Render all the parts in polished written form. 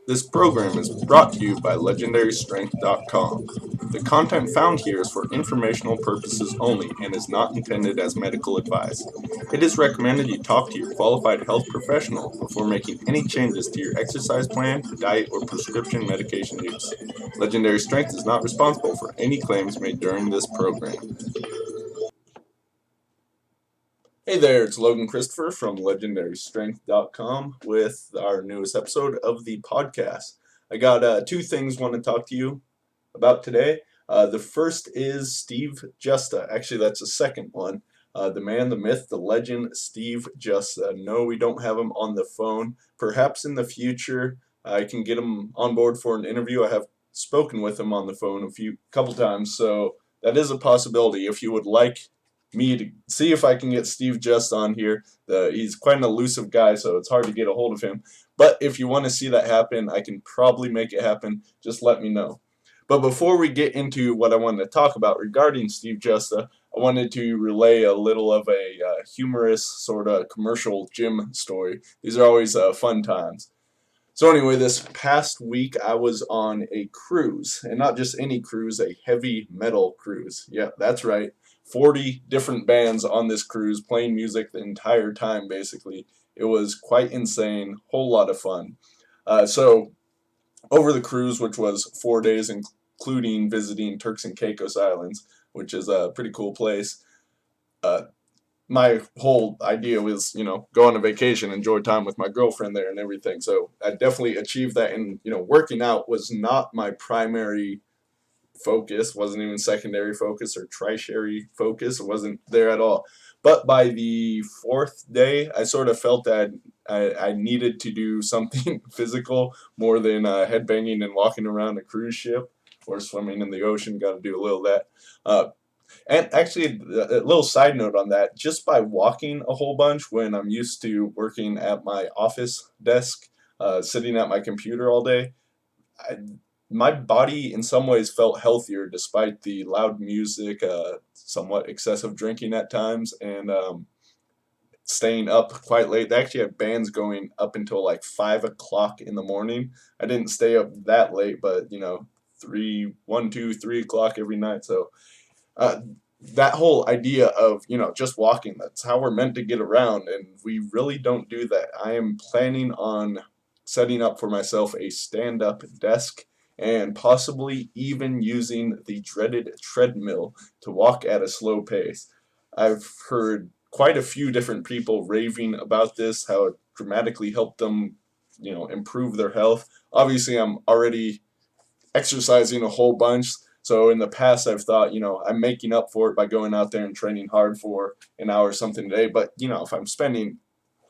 This program is brought to you by LegendaryStrength.com. The content found here is for informational purposes only and is not intended as medical advice. It is recommended you talk to your qualified health professional before making any changes to your exercise plan, diet, or prescription medication use. Legendary Strength is not responsible for any claims made during this program. Hey there, it's Logan Christopher from LegendaryStrength.com with our newest episode of the podcast. I got two things I want to talk to you about today. The first is Steve Justa. Actually, that's the second one. The man, the myth, the legend, Steve Justa. No, we don't have him on the phone. Perhaps in the future I can get him on board for an interview. I have spoken with him on the phone couple times, so that is a possibility. If you would like me to see if I can get Steve Just on here. He's quite an elusive guy, so it's hard to get a hold of him. But if you want to see that happen, I can probably make it happen. Just let me know. But before we get into what I wanted to talk about regarding Steve Justa, I wanted to relay a little of a humorous sort of commercial gym story. These are always fun times. So anyway, this past week I was on a cruise, and not just any cruise, a heavy metal cruise. Yeah, that's right. 40 different bands on this cruise playing music the entire time, basically. It was quite insane, whole lot of fun. So over the cruise, which was 4 days, including visiting Turks and Caicos Islands, which is a pretty cool place, my whole idea was, go on a vacation, enjoy time with my girlfriend there and everything. So I definitely achieved that. And, working out was not my primary focus, wasn't even secondary focus or tertiary focus. It wasn't there at all. But by the fourth day, I sort of felt that I needed to do something physical more than headbanging and walking around a cruise ship or swimming in the ocean. Got to do a little of that. And actually, a little side note on that, just by walking a whole bunch when I'm used to working at my office desk, sitting at my computer all day, my body in some ways felt healthier despite the loud music, somewhat excessive drinking at times, and staying up quite late. They actually had bands going up until like 5 o'clock in the morning. I didn't stay up that late, but 3 o'clock every night. So that whole idea of just walking, that's how we're meant to get around, and we really don't do that. I am planning on setting up for myself a stand-up desk and possibly even using the dreaded treadmill to walk at a slow pace. I've heard quite a few different people raving about this, how it dramatically helped them improve their health. Obviously I'm already exercising a whole bunch. So in the past, I've thought, I'm making up for it by going out there and training hard for an hour or something a day. But, if I'm spending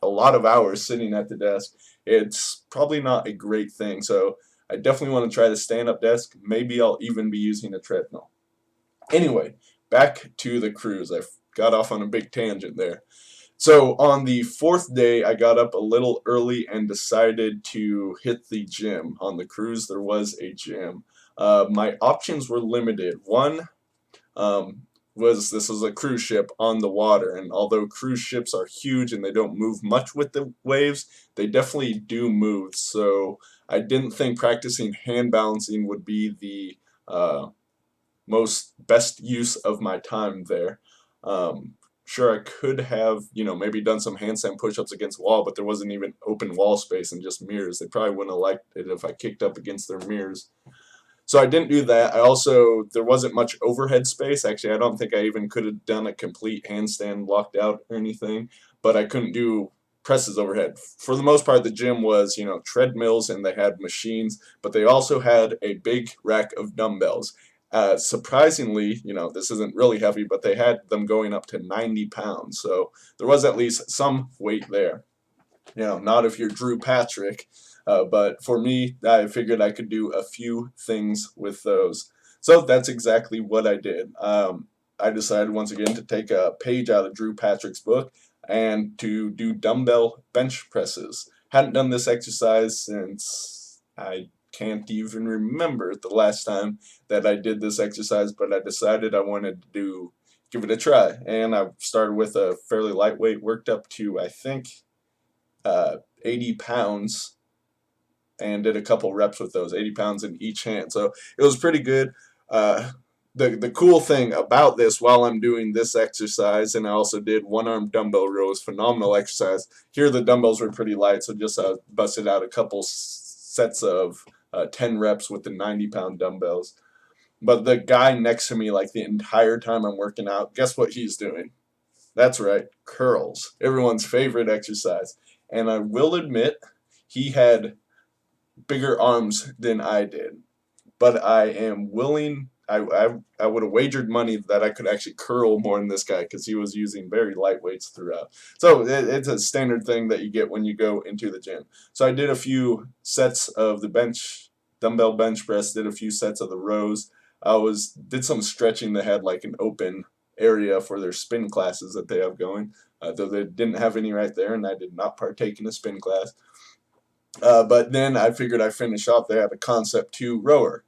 a lot of hours sitting at the desk, it's probably not a great thing. So I definitely want to try the stand-up desk. Maybe I'll even be using a treadmill. Anyway, back to the cruise. I got off on a big tangent there. So on the fourth day, I got up a little early and decided to hit the gym. On the cruise, there was a gym. My options were limited. One this was a cruise ship on the water, and although cruise ships are huge and they don't move much with the waves, they definitely do move. So I didn't think practicing hand balancing would be the best use of my time there. Sure, I could have, maybe done some handstand push-ups against wall, but there wasn't even open wall space and just mirrors. They probably wouldn't have liked it if I kicked up against their mirrors. So I didn't do that. There wasn't much overhead space. Actually, I don't think I even could have done a complete handstand locked out or anything, but I couldn't do presses overhead. For the most part, the gym was, treadmills and they had machines, but they also had a big rack of dumbbells. Surprisingly, this isn't really heavy, but they had them going up to 90 pounds. So there was at least some weight there. Not if you're Drew Patrick, but for me, I figured I could do a few things with those. So that's exactly what I did. I decided once again to take a page out of Drew Patrick's book and to do dumbbell bench presses. Hadn't done this exercise since I can't even remember the last time that I did this exercise, but I decided I wanted to give it a try. And I started with a fairly lightweight, worked up to, I think, 80 pounds and did a couple reps with those, 80 pounds in each hand. So it was pretty good. The cool thing about this, while I'm doing this exercise, and I also did one-arm dumbbell rows, phenomenal exercise. Here the dumbbells were pretty light, so just busted out a couple sets of 10 reps with the 90-pound dumbbells. But the guy next to me, like the entire time I'm working out, guess what he's doing? That's right, curls. Everyone's favorite exercise. And I will admit, he had bigger arms than I did. But I am willing, I would have wagered money that I could actually curl more than this guy because he was using very light weights throughout. So it's a standard thing that you get when you go into the gym. So I did a few sets of the dumbbell bench press, did a few sets of the rows. Did some stretching. They had like an open area for their spin classes that they have going, though they didn't have any right there, and I did not partake in a spin class. But then I figured I'd finish off. They had a Concept 2 rower.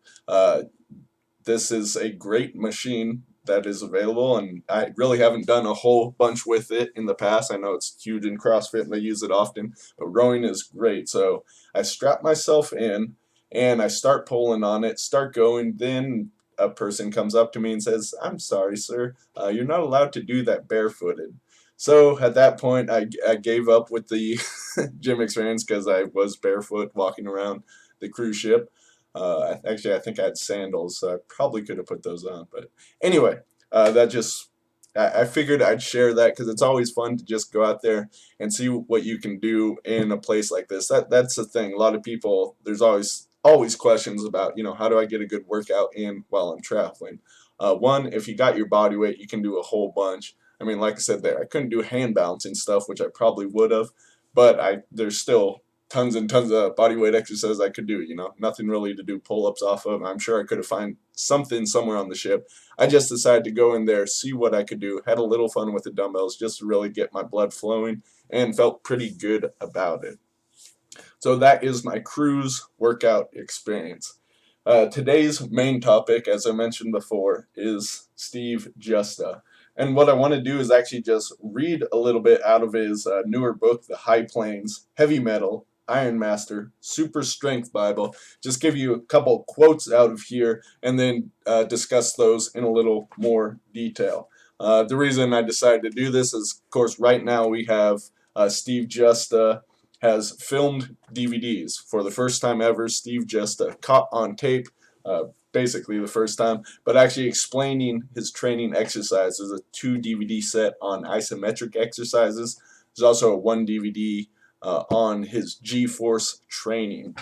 This is a great machine that is available, and I really haven't done a whole bunch with it in the past. I know it's huge in CrossFit and they use it often, but rowing is great. So I strap myself in and I start pulling on it, start going. Then a person comes up to me and says, "I'm sorry, sir, you're not allowed to do that barefooted." So at that point, I gave up with the gym experience because I was barefoot walking around the cruise ship. Actually, I think I had sandals, so I probably could have put those on. But anyway, I figured I'd share that because it's always fun to just go out there and see what you can do in a place like this. That's the thing. A lot of people, there's always questions about, how do I get a good workout in while I'm traveling? One, if you got your body weight, you can do a whole bunch. I mean, like I said there, I couldn't do hand balancing stuff, which I probably would have, but there's still tons and tons of body weight exercises I could do, nothing really to do pull-ups off of. I'm sure I could have found something somewhere on the ship. I just decided to go in there, see what I could do, had a little fun with the dumbbells just to really get my blood flowing, and felt pretty good about it. So that is my cruise workout experience. Today's main topic, as I mentioned before, is Steve Justa. And what I want to do is actually just read a little bit out of his newer book, The High Plains, Heavy Metal, Iron Master, Super Strength Bible. Just give you a couple quotes out of here and then discuss those in a little more detail. The reason I decided to do this is, of course, right now we have Steve Justa has filmed DVDs. For the first time ever, Steve Justa caught on tape, basically the first time, but actually explaining his training exercises, a 2 DVD set on isometric exercises. There's also a 1 DVD on his G-force training.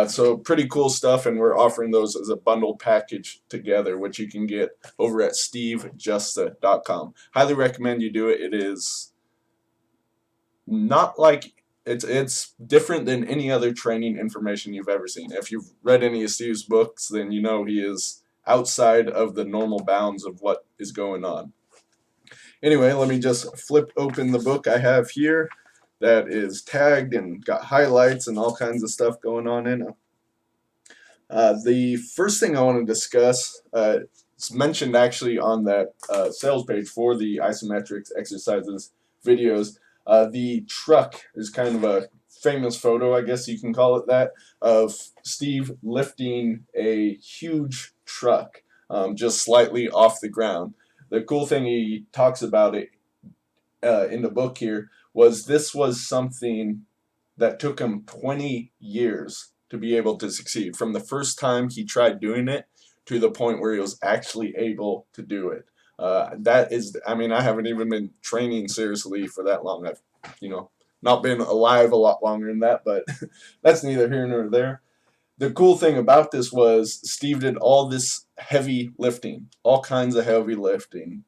So pretty cool stuff, and we're offering those as a bundled package together, which you can get over at stevejusta.com. Highly recommend you do it. It is not like it's different than any other training information you've ever seen. If you've read any of Steve's books, then you know he is outside of the normal bounds of what is going on. Anyway, let me just flip open the book I have here that is tagged and got highlights and all kinds of stuff going on in it. The first thing I want to discuss, it's mentioned actually on that sales page for the isometrics exercises videos. The truck is kind of a famous photo, I guess you can call it that, of Steve lifting a huge truck just slightly off the ground. The cool thing he talks about it in the book here was this was something that took him 20 years to be able to succeed. From the first time he tried doing it to the point where he was actually able to do it. That is, I mean, I haven't even been training seriously for that long. I've, not been alive a lot longer than that, but that's neither here nor there. The cool thing about this was Steve did all this heavy lifting, all kinds of heavy lifting,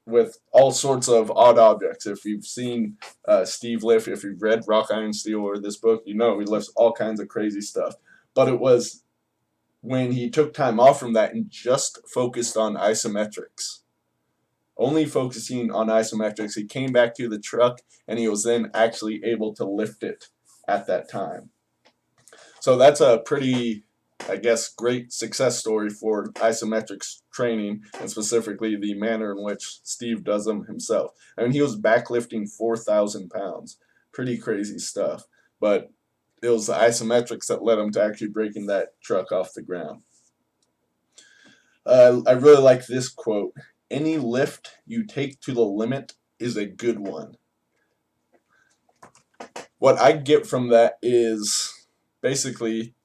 with all sorts of odd objects. If you've seen Steve lift, if you've read Rock, Iron, Steel or this book, he lifts all kinds of crazy stuff. But it was when he took time off from that and just focused on isometrics. Only focusing on isometrics, he came back to the truck and he was then actually able to lift it at that time. So that's a pretty, I guess, great success story for isometrics training, and specifically the manner in which Steve does them himself. I mean, he was backlifting 4,000 pounds. Pretty crazy stuff. But it was the isometrics that led him to actually breaking that truck off the ground. I really like this quote. Any lift you take to the limit is a good one. What I get from that is basically,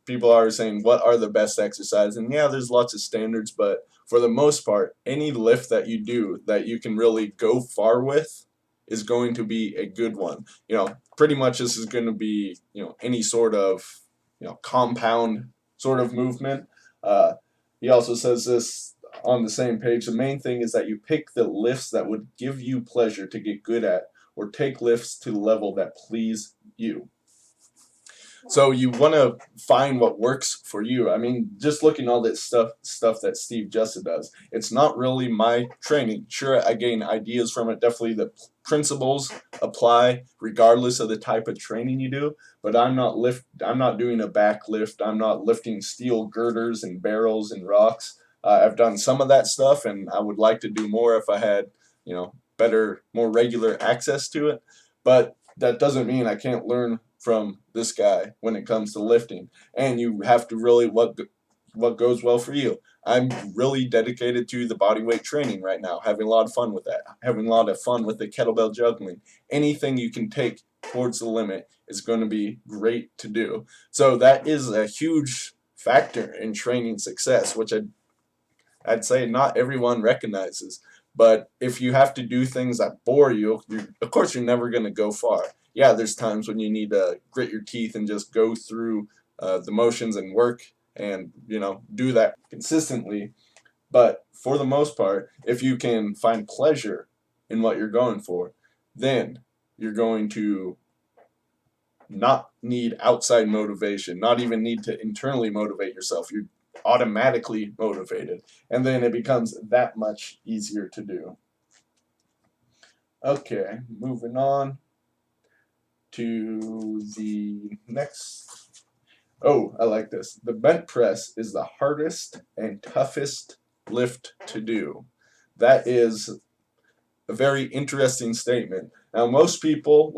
people are saying, what are the best exercises? And yeah, there's lots of standards, but for the most part, any lift that you do that you can really go far with is going to be a good one. Pretty much this is going to be, any sort of, compound sort of movement. He also says this on the same page. The main thing is that you pick the lifts that would give you pleasure to get good at, or take lifts to the level that please you. So you want to find what works for you. I mean, just looking at all this stuff that Steve Justa does, it's not really my training. Sure, I gain ideas from it. Definitely the principles apply regardless of the type of training you do. But I'm not doing a back lift. I'm not lifting steel girders and barrels and rocks. I've done some of that stuff, and I would like to do more if I had, better, more regular access to it. But that doesn't mean I can't learn from this guy when it comes to lifting. And you have to really what goes well for you. I'm really dedicated to the body weight training right now, having a lot of fun with that, having a lot of fun with the kettlebell juggling. Anything you can take towards the limit is going to be great to do. So that is a huge factor in training success, which I'd say not everyone recognizes. But if you have to do things that bore you, of course you're never going to go far. Yeah, there's times when you need to grit your teeth and just go through the motions and work and, do that consistently. But for the most part, if you can find pleasure in what you're going for, then you're going to not need outside motivation, not even need to internally motivate yourself. You're automatically motivated, and then it becomes that much easier to do. Okay, moving on to the next. Oh, I like this. The bench press is the hardest and toughest lift to do. That is a very interesting statement. Now, most people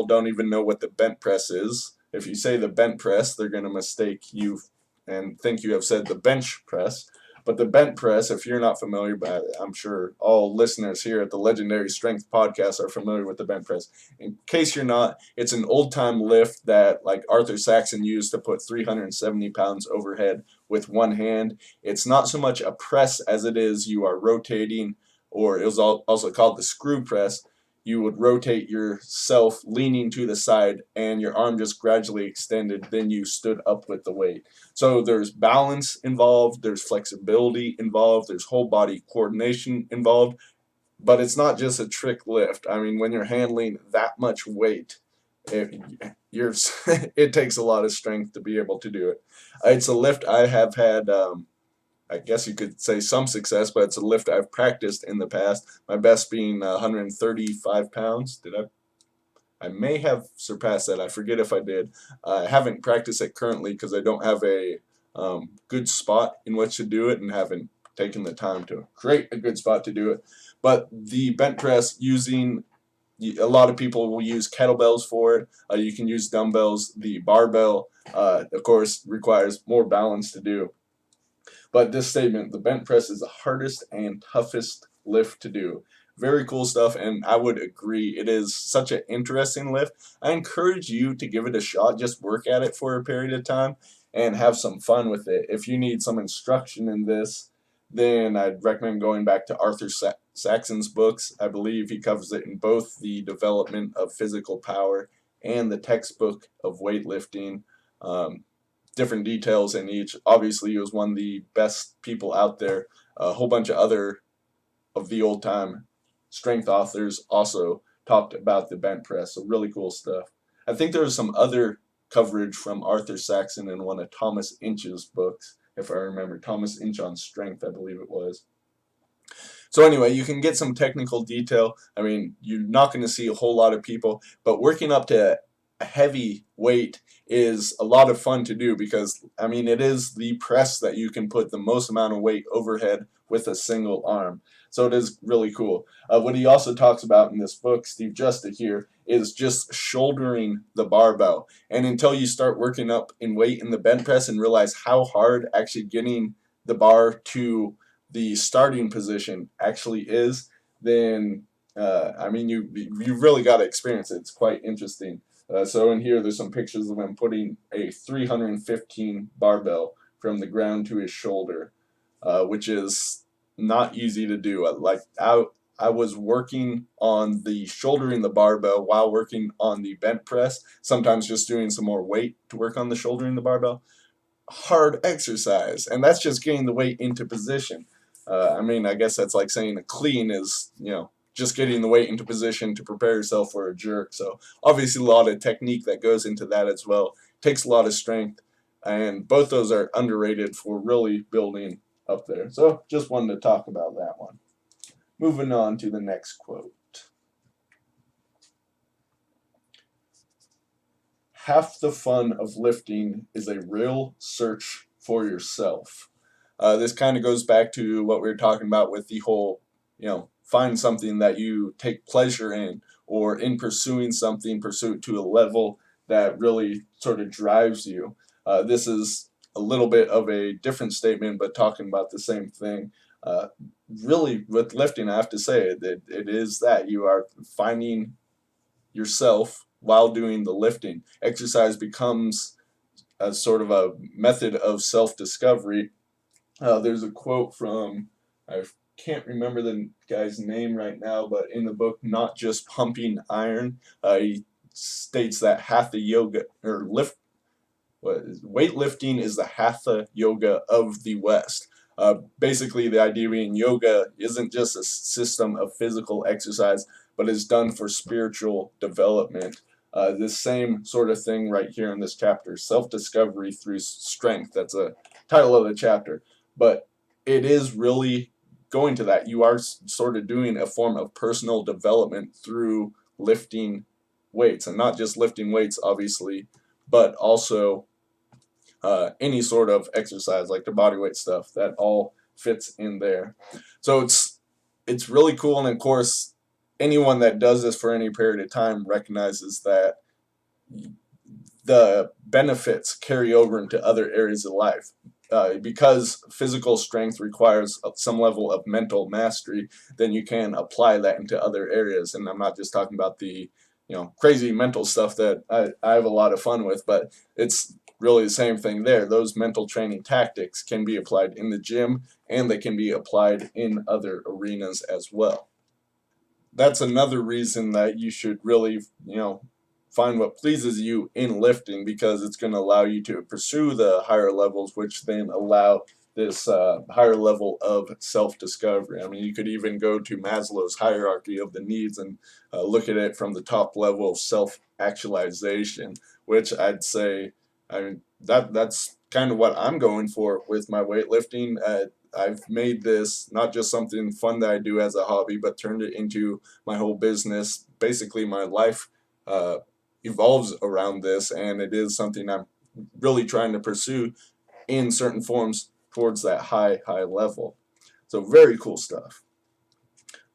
don't even know what the bench press is. If you say the bench press, they're going to mistake you and think you have said the bench press. But the bench press, if you're not familiar, but I'm sure all listeners here at the Legendary Strength Podcast are familiar with the bench press. In case you're not, it's an old-time lift that like Arthur Saxon used to put 370 pounds overhead with one hand. It's not so much a press as it is you are rotating, or it was also called the screw press. You would rotate yourself leaning to the side and your arm just gradually extended, then you stood up with the weight. So there's balance involved, there's flexibility involved, there's whole body coordination involved, but it's not just a trick lift. I mean, when you're handling that much weight, it takes a lot of strength to be able to do it. It's a lift I have had I guess you could say some success, but it's a lift I've practiced in the past. My best being 135 pounds. I may have surpassed that. I forget if I did. I haven't practiced it currently because I don't have a good spot in which to do it and haven't taken the time to create a good spot to do it. But the bench press, a lot of people will use kettlebells for it. You can use dumbbells. The barbell, of course, requires more balance to do. But this statement, the bench press is the hardest and toughest lift to do. Very cool stuff, and I would agree. It is such an interesting lift. I encourage you to give it a shot. Just work at it for a period of time and have some fun with it. If you need some instruction in this, then I'd recommend going back to Arthur Saxon's books. I believe he covers it in both the development of physical power and the textbook of weightlifting. Different details in each. Obviously, he was one of the best people out there. A whole bunch of other of the old-time strength authors also talked about the bench press. So really cool stuff. I think there was some other coverage from Arthur Saxon in one of Thomas Inch's books, if I remember. Thomas Inch on Strength, I believe it was. So anyway, you can get some technical detail. I mean, you're not going to see a whole lot of people, but working up to heavy weight is a lot of fun to do because, I mean, it is the press that you can put the most amount of weight overhead with a single arm. So it is really cool. What he also talks about in this book, Steve Justa here, is just shouldering the barbell. And until you start working up in weight in the bench press and realize how hard actually getting the bar to the starting position actually is, then I mean, you really got to experience it. It's quite interesting. So in here, there's some pictures of him putting a 315 barbell from the ground to his shoulder, which is not easy to do. I was working on the shouldering the barbell while working on the bench press, sometimes just doing some more weight to work on the shouldering the barbell. Hard exercise, and that's just getting the weight into position. I mean, I guess that's like saying a clean is, just getting the weight into position to prepare yourself for a jerk. So obviously a lot of technique that goes into that as well. Takes a lot of strength, and both those are underrated for really building up there. So just wanted to talk about that one. Moving on to the next quote. Half the fun of lifting is a real search for yourself. This kind of goes back to what we were talking about with the whole, find something that you take pleasure in, or in pursuing something, pursue it to a level that really sort of drives you. This is a little bit of a different statement, but talking about the same thing. Uh, Really, with lifting, I have to say it is that you are finding yourself while doing the lifting. Exercise becomes a sort of a method of self-discovery. There's a quote from, I can't remember the guy's name right now, but in the book, Not Just Pumping Iron, he states that hatha yoga, or weightlifting is the hatha yoga of the West. Basically, the idea being yoga isn't just a system of physical exercise, but is done for spiritual development. This same sort of thing right here in this chapter, self-discovery through strength. That's a title of the chapter. But it is really going to that. You are sort of doing a form of personal development through lifting weights, and not just lifting weights, obviously, but also any sort of exercise like the body weight stuff. That all fits in there. So it's really cool, and of course, anyone that does this for any period of time recognizes that the benefits carry over into other areas of life. Because physical strength requires some level of mental mastery, then you can apply that into other areas. And I'm not just talking about the crazy mental stuff that I have a lot of fun with, but it's really the same thing there. Those mental training tactics can be applied in the gym, and they can be applied in other arenas as well. That's another reason that you should really, find what pleases you in lifting, because it's going to allow you to pursue the higher levels, which then allow this higher level of self-discovery. I mean, you could even go to Maslow's hierarchy of the needs and look at it from the top level of self-actualization, which I'd say, I mean, that's kind of what I'm going for with my weightlifting. I've made this not just something fun that I do as a hobby, but turned it into my whole business. Basically, my life uh, evolves around this, and it is something I'm really trying to pursue in certain forms towards that high level. So very cool stuff.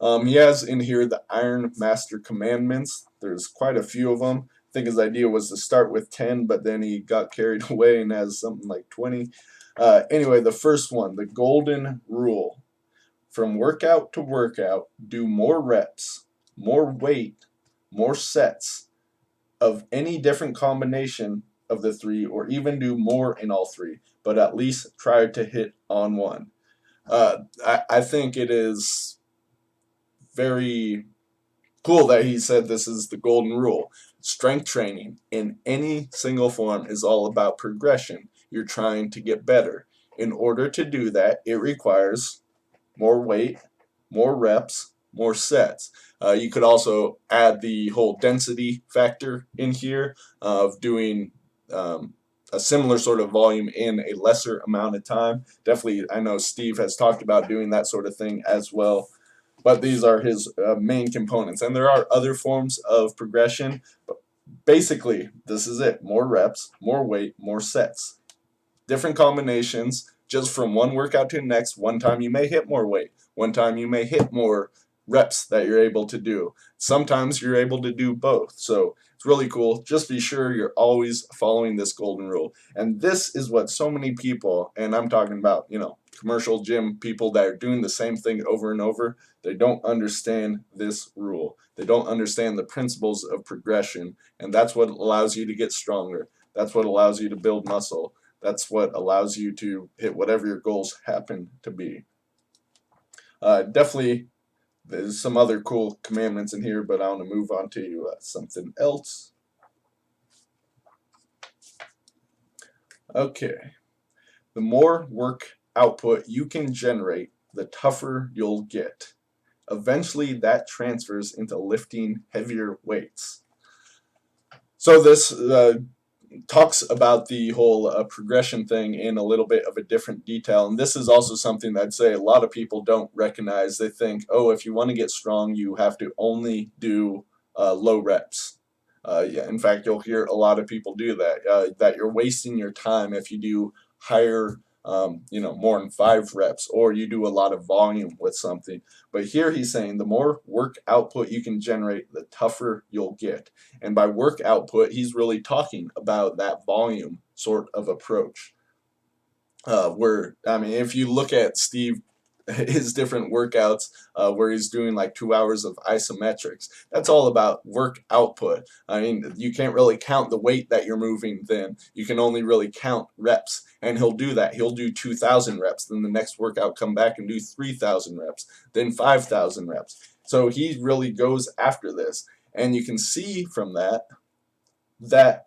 He has in here the Iron Master Commandments. There's quite a few of them. I think his idea was to start with 10, but then he got carried away and has something like 20. Anyway, the first one, the Golden Rule. From workout to workout, do more reps, more weight, more sets of any different combination of the three, or even do more in all three, but at least try to hit on one. I think it is very cool that he said this is the golden rule. Strength training in any single form is all about progression. You're trying to get better. In order to do that, it requires more weight, more reps, more sets. You could also add the whole density factor in here of doing a similar sort of volume in a lesser amount of time. Definitely, I know Steve has talked about doing that sort of thing as well. But these are his main components. And there are other forms of progression, Basically, this is it. More reps, more weight, more sets. Different combinations just from one workout to the next. One time you may hit more weight. One time you may hit more reps that you're able to do. Sometimes you're able to do both. So it's really cool. Just be sure you're always following this golden rule. And this is what so many people, and I'm talking about, commercial gym people that are doing the same thing over and over, they don't understand this rule. They don't understand the principles of progression, and that's what allows you to get stronger. That's what allows you to build muscle. That's what allows you to hit whatever your goals happen to be. Definitely, there's some other cool commandments in here, but I want to move on to something else. Okay. The more work output you can generate, the tougher you'll get. Eventually, that transfers into lifting heavier weights. So this talks about the whole progression thing in a little bit of a different detail, and this is also something that I'd say a lot of people don't recognize. They think, oh, if you want to get strong, you have to only do low reps. Yeah, in fact, you'll hear a lot of people do that. That you're wasting your time if you do higher, more than 5 reps, or you do a lot of volume with something. But here he's saying the more work output you can generate, the tougher you'll get. And by work output, he's really talking about that volume sort of approach. If you look at Steve, his different workouts, where he's doing like 2 hours of isometrics, that's all about work output. I mean, you can't really count the weight that you're moving then. You can only really count reps. And he'll do that. He'll do 2,000 reps. Then the next workout, come back and do 3,000 reps. Then 5,000 reps. So he really goes after this. And you can see from that that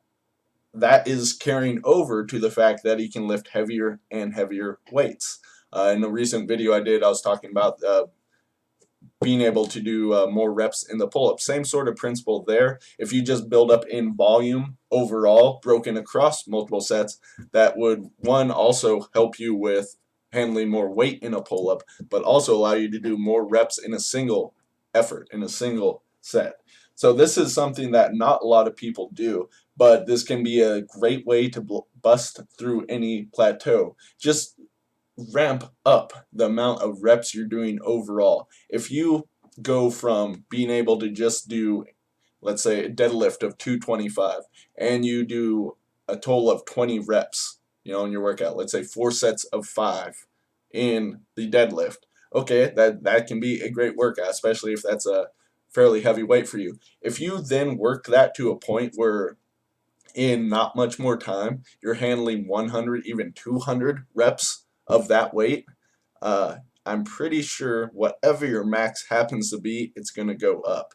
is carrying over to the fact that he can lift heavier and heavier weights. In a recent video I did, I was talking about being able to do more reps in the pull-up. Same sort of principle there. If you just build up in volume overall, broken across multiple sets, that would, one, also help you with handling more weight in a pull-up, but also allow you to do more reps in a single effort, in a single set. So this is something that not a lot of people do, but this can be a great way to bust through any plateau. Just ramp up the amount of reps you're doing overall. If you go from being able to just do, let's say, a deadlift of 225, and you do a total of 20 reps, in your workout, let's say 4 sets of 5 in the deadlift, okay, that can be a great workout, especially if that's a fairly heavy weight for you. If you then work that to a point where in not much more time, you're handling 100, even 200 reps of that weight, I'm pretty sure whatever your max happens to be, it's going to go up.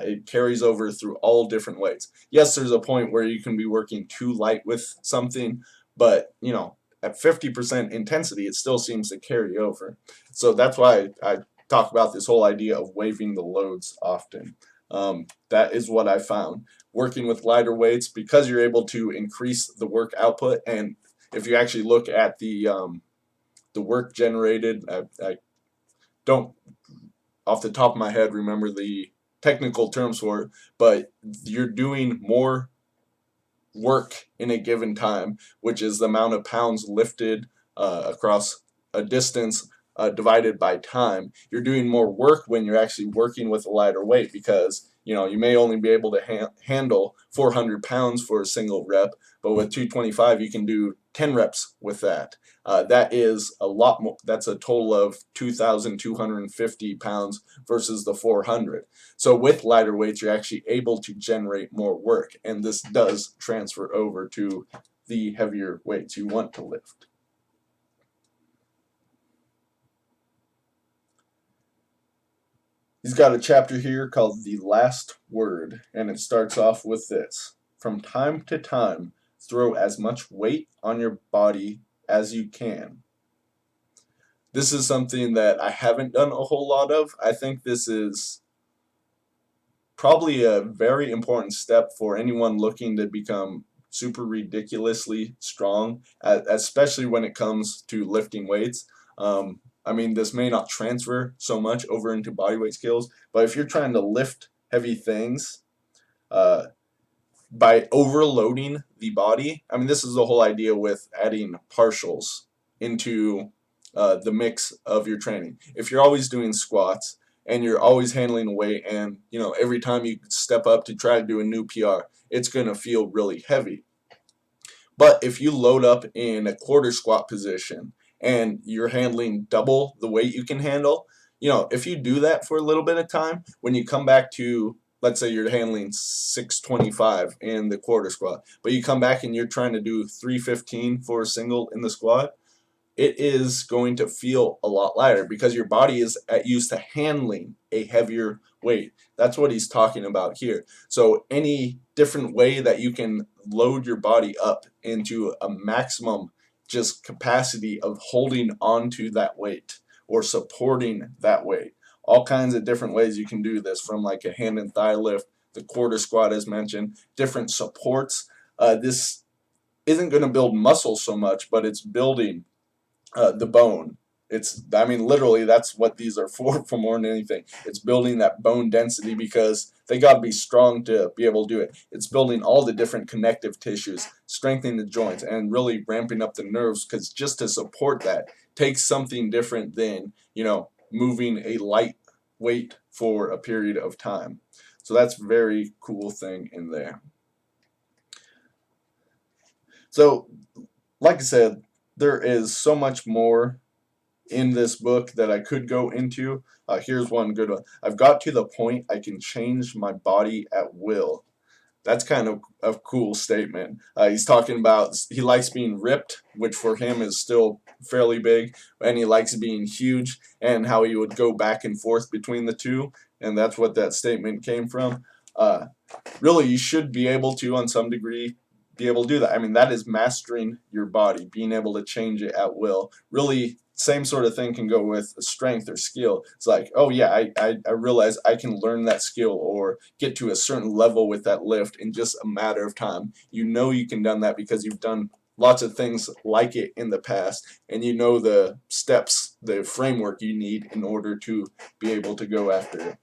It carries over through all different weights. Yes, there's a point where you can be working too light with something, but at 50% intensity, it still seems to carry over. So that's why I talk about this whole idea of waiving the loads often. That is what I found. Working with lighter weights, because you're able to increase the work output, and if you actually look at the work generated, I don't off the top of my head remember the technical terms for it, but you're doing more work in a given time, which is the amount of pounds lifted across a distance divided by time. You're doing more work when you're actually working with a lighter weight, because you may only be able to handle 400 pounds for a single rep, but with 225 you can do 10 reps with that. That is a lot more. That's a total of 2,250 pounds versus the 400. So with lighter weights, you're actually able to generate more work, and this does transfer over to the heavier weights you want to lift. He's got a chapter here called The Last Word, and it starts off with this. From time to time, throw as much weight on your body as you can. This is something that I haven't done a whole lot of. I think this is probably a very important step for anyone looking to become super ridiculously strong, especially when it comes to lifting weights. This may not transfer so much over into bodyweight skills, but if you're trying to lift heavy things, by overloading the body. I mean, this is the whole idea with adding partials into the mix of your training. If you're always doing squats and you're always handling weight, and every time you step up to try to do a new PR, it's going to feel really heavy. But if you load up in a quarter squat position and you're handling double the weight you can handle, if you do that for a little bit of time, when you come back to, let's say you're handling 625 in the quarter squat, but you come back and you're trying to do 315 for a single in the squat, it is going to feel a lot lighter because your body is used to handling a heavier weight. That's what he's talking about here. So any different way that you can load your body up into a maximum just capacity of holding onto that weight or supporting that weight. All kinds of different ways you can do this, from like a hand and thigh lift, the quarter squat as mentioned, different supports. This isn't going to build muscle so much, but it's building the bone. I mean, literally, that's what these are for more than anything. It's building that bone density because they got to be strong to be able to do it. It's building all the different connective tissues, strengthening the joints, and really ramping up the nerves, because just to support that takes something different than, moving a light weight for a period of time. So that's a very cool thing in there. So, like I said, there is so much more in this book that I could go into. Here's one good one. I've got to the point I can change my body at will. That's kind of a cool statement. He's talking about he likes being ripped, which for him is still fairly big, and he likes being huge, and how he would go back and forth between the two, and that's what that statement came from. Really, you should be able to, on some degree, be able to do that. I mean, that is mastering your body, being able to change it at will. Really, same sort of thing can go with strength or skill. It's like, oh yeah, I realize I can learn that skill or get to a certain level with that lift in just a matter of time. You can done that because you've done lots of things like it in the past, and you know the steps, the framework you need in order to be able to go after it.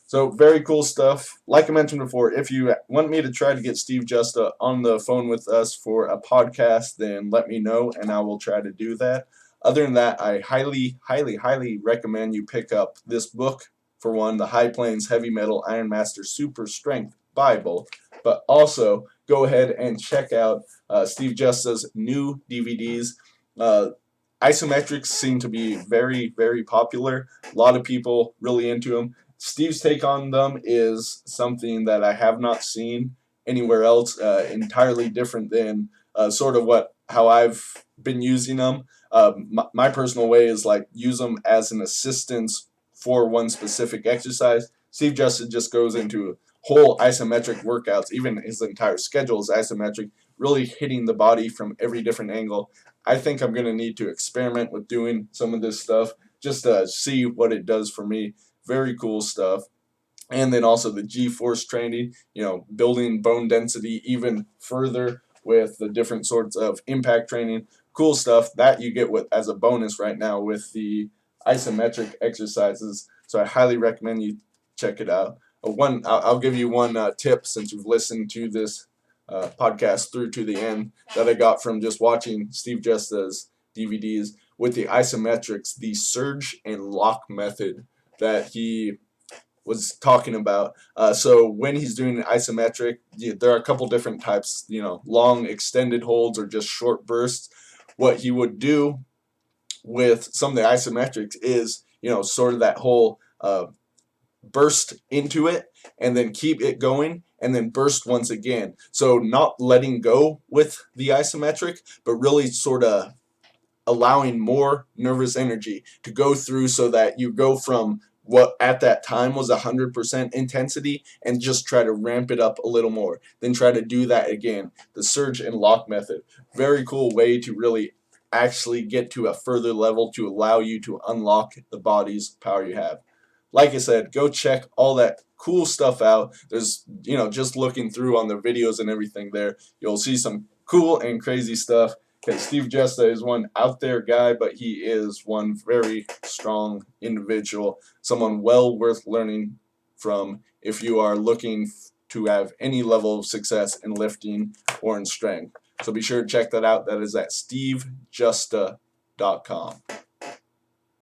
So very cool stuff. Like I mentioned before, if you want me to try to get Steve Justa on the phone with us for a podcast, then let me know and I will try to do that. Other than that, I highly, highly, highly recommend you pick up this book. For one, the High Plains Heavy Metal Iron Master Super Strength Bible, but also go ahead and check out Steve Justa's new DVDs. Isometrics seem to be very, very popular. A lot of people really into them. Steve's take on them is something that I have not seen anywhere else. Entirely different than sort of how I've been using them. My personal way is like use them as an assistance for one specific exercise. Steve Justa just goes into whole isometric workouts. Even his entire schedule is isometric, really hitting the body from every different angle. I think I'm going to need to experiment with doing some of this stuff just to see what it does for me. Very cool stuff. And then also the G-force training, building bone density even further with the different sorts of impact training. Cool stuff that you get as a bonus right now with the isometric exercises. So I highly recommend you check it out. I'll give you one tip since you've listened to this podcast through to the end that I got from just watching Steve Justa's DVDs with the isometrics, the surge and lock method that he was talking about. So when he's doing an isometric, there are a couple different types, long extended holds or just short bursts. What he would do with some of the isometrics is, sort of that whole burst into it and then keep it going and then burst once again. So not letting go with the isometric, but really sort of allowing more nervous energy to go through so that you go from what at that time was 100% intensity and just try to ramp it up a little more. Then try to do that again. The surge and lock method. Very cool way to really actually get to a further level to allow you to unlock the body's power you have. Like I said, go check all that cool stuff out. There's, just looking through on the videos and everything there, you'll see some cool and crazy stuff. Because Steve Justa is one out there guy, but he is one very strong individual, someone well worth learning from if you are looking to have any level of success in lifting or in strength. So be sure to check that out. That is at stevejusta.com.